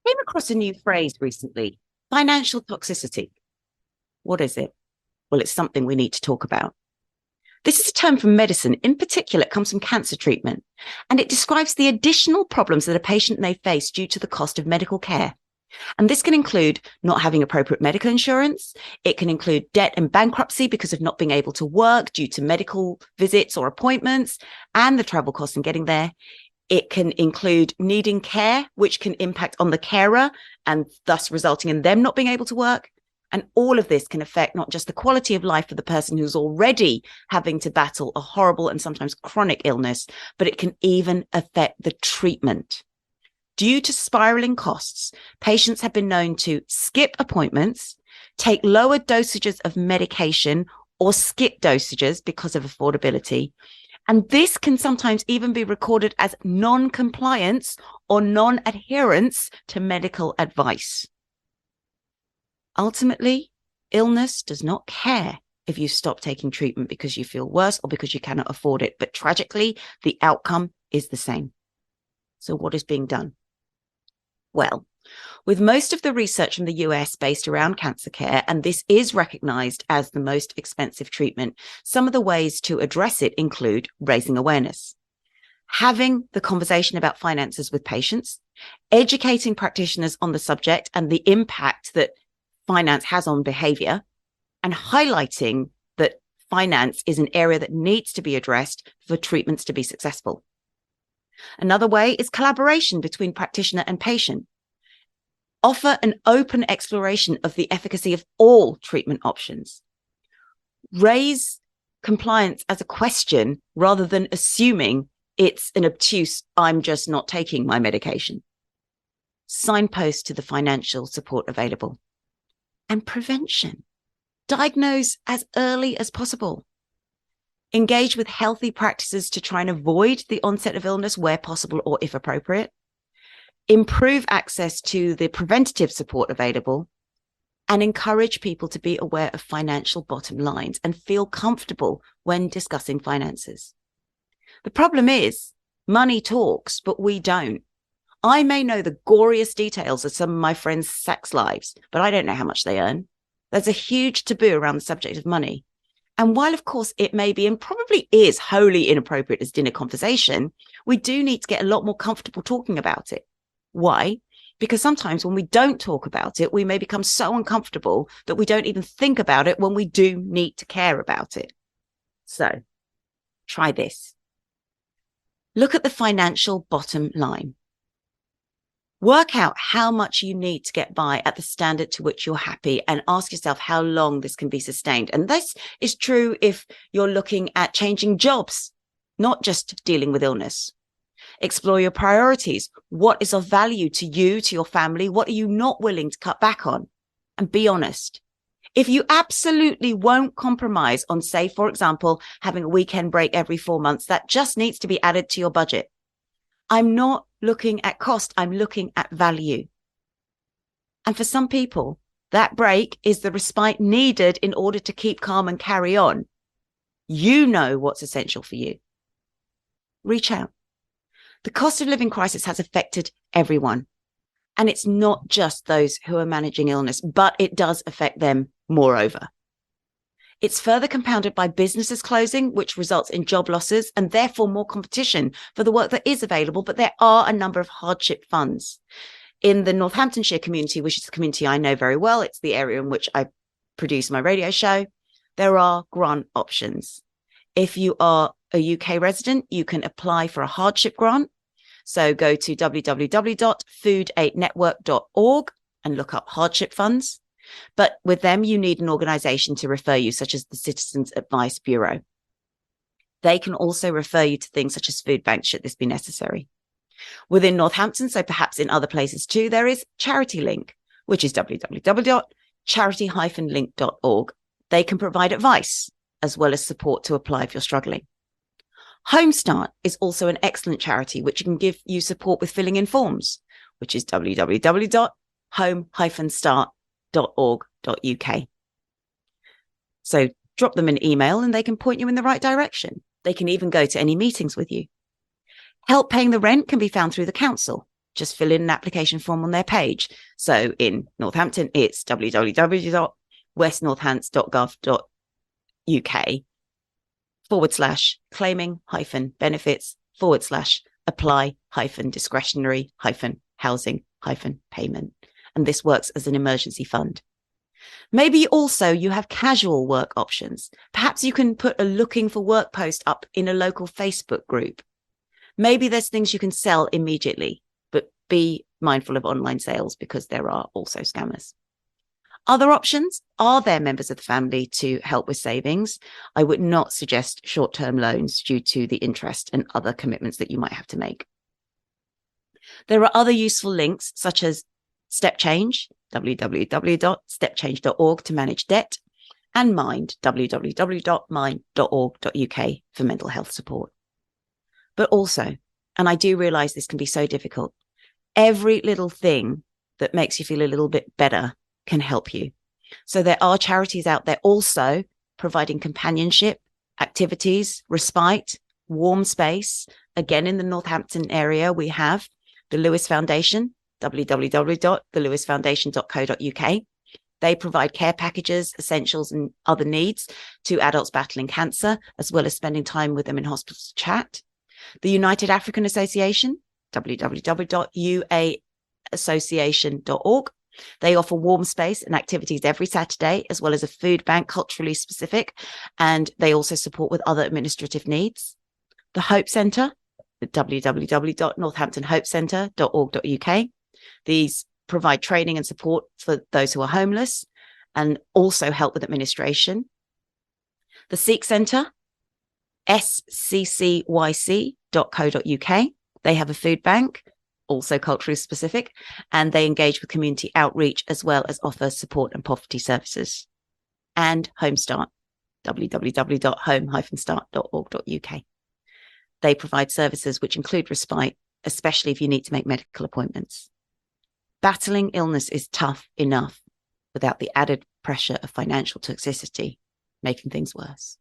Came across a new phrase recently, financial toxicity. What is it? Well, it's something we need to talk about. This is a term from medicine. In particular, it comes from cancer treatment, and it describes the additional problems that a patient may face due to the cost of medical care. And this can include not having appropriate medical insurance. It can include debt and bankruptcy because of not being able to work due to medical visits or appointments and the travel costs in getting there. It can include needing care, which can impact on the carer and thus resulting in them not being able to work. And all of this can affect not just the quality of life for the person who's already having to battle a horrible and sometimes chronic illness, but it can even affect the treatment. Due to spiraling costs, patients have been known to skip appointments, take lower dosages of medication, or skip dosages because of affordability. And this can sometimes even be recorded as non-compliance or non-adherence to medical advice. Ultimately, illness does not care if you stop taking treatment because you feel worse or because you cannot afford it. But tragically, the outcome is the same. So what is being done? Well, with most of the research from the US based around cancer care, and this is recognized as the most expensive treatment, some of the ways to address it include raising awareness, having the conversation about finances with patients, educating practitioners on the subject and the impact that finance has on behavior, and highlighting that finance is an area that needs to be addressed for treatments to be successful. Another way is collaboration between practitioner and patient. Offer an open exploration of the efficacy of all treatment options. Raise compliance as a question rather than assuming it's an obtuse, I'm just not taking my medication. Signpost to the financial support available. And prevention. Diagnose as early as possible. Engage with healthy practices to try and avoid the onset of illness where possible or if appropriate. Improve access to the preventative support available, and encourage people to be aware of financial bottom lines and feel comfortable when discussing finances. The problem is money talks, but we don't. I may know the goriest details of some of my friends' sex lives, but I don't know how much they earn. There's a huge taboo around the subject of money. And while, of course, it may be and probably is wholly inappropriate as dinner conversation, we do need to get a lot more comfortable talking about it. Why? Because sometimes when we don't talk about it, we may become so uncomfortable that we don't even think about it when we do need to care about it. So try this. Look at the financial bottom line. Work out how much you need to get by at the standard to which you're happy and ask yourself how long this can be sustained. And this is true if you're looking at changing jobs, not just dealing with illness. Explore your priorities. What is of value to you, to your family? What are you not willing to cut back on? And be honest. If you absolutely won't compromise on, say, for example, having a weekend break every 4 months, that just needs to be added to your budget. I'm not looking at cost. I'm looking at value. And for some people, that break is the respite needed in order to keep calm and carry on. You know what's essential for you. Reach out. The cost of living crisis has affected everyone. And it's not just those who are managing illness, but it does affect them moreover. It's further compounded by businesses closing, which results in job losses and therefore more competition for the work that is available. But there are a number of hardship funds. In the Northamptonshire community, which is a community I know very well, it's the area in which I produce my radio show, there are grant options. If you are a UK resident, you can apply for a hardship grant. So go to www.foodaidnetwork.org and look up hardship funds. But with them, you need an organisation to refer you, such as the Citizens Advice Bureau. They can also refer you to things such as food banks, should this be necessary. Within Northampton, so perhaps in other places too, there is Charity Link, which is www.charity-link.org. They can provide advice as well as support to apply if you're struggling. Home Start is also an excellent charity which can give you support with filling in forms, which is www.home-start.org.uk. So drop them an email and they can point you in the right direction. They can even go to any meetings with you. Help paying the rent can be found through the council. just fill in an application form on their page. So in Northampton, it's www.westnorthants.gov.uk/claiming-apply-discretionary-housing-payment. And this works as an emergency fund. Maybe also you have casual work options. Perhaps you can put a looking for work post up in a local Facebook group. Maybe there's things you can sell immediately, but be mindful of online sales because there are also scammers. Other options, are there members of the family to help with savings? I would not suggest short-term loans due to the interest and other commitments that you might have to make. There are other useful links such as Step Change, www.stepchange.org to manage debt, and Mind, www.mind.org.uk for mental health support. But also, and I do realize this can be so difficult, every little thing that makes you feel a little bit better can help you. So there are charities out there also providing companionship, activities, respite, warm space. Again, in the Northampton area, we have the Lewis Foundation, www.thelewisfoundation.co.uk. They provide care packages, essentials, and other needs to adults battling cancer, as well as spending time with them in hospital to chat. The United African Association, www.uaassociation.org. They offer warm space and activities every Saturday, as well as a food bank culturally specific, and they also support with other administrative needs. The Hope Centre, www.northamptonhopecentre.org.uk. These provide training and support for those who are homeless and also help with administration. The Sikh Centre, sccyc.co.uk. They have a food bank, also culturally specific, and they engage with community outreach as well as offer support and poverty services. And Homestart, www.home-start.org.uk. They provide services which include respite, especially if you need to make medical appointments. Battling illness is tough enough without the added pressure of financial toxicity, making things worse.